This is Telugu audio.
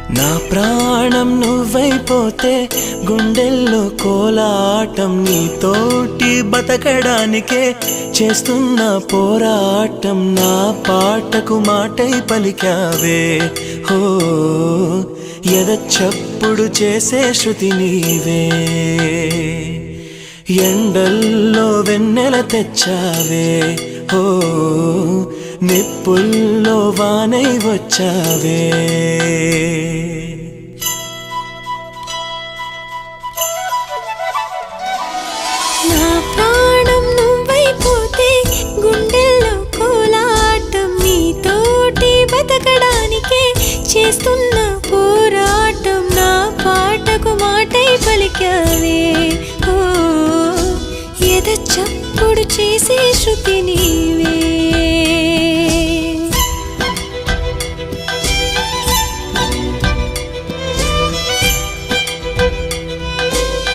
నా ప్రాణం నువ్వైపోతే గుండెల్లో కోలాటం నీతోటి బతకడానికే చేస్తున్న పోరాటం నా పాటకు మాటై పలికావే హో ఎద చప్పుడు చేసే శృతి నీవే ఎండల్లో వెన్నెల తెచ్చావే హో నిప్పుల్లో వానై వచ్చావే నా ప్రాణం నువ్వైపోతే గుండెల్లో కోలాటం నీతోటి బతకడానికే చేస్తున్న పోరాటం నా పాటకు మాటై పలికావే ఓ ఎద చప్పుడు చేసే శృతి నీవే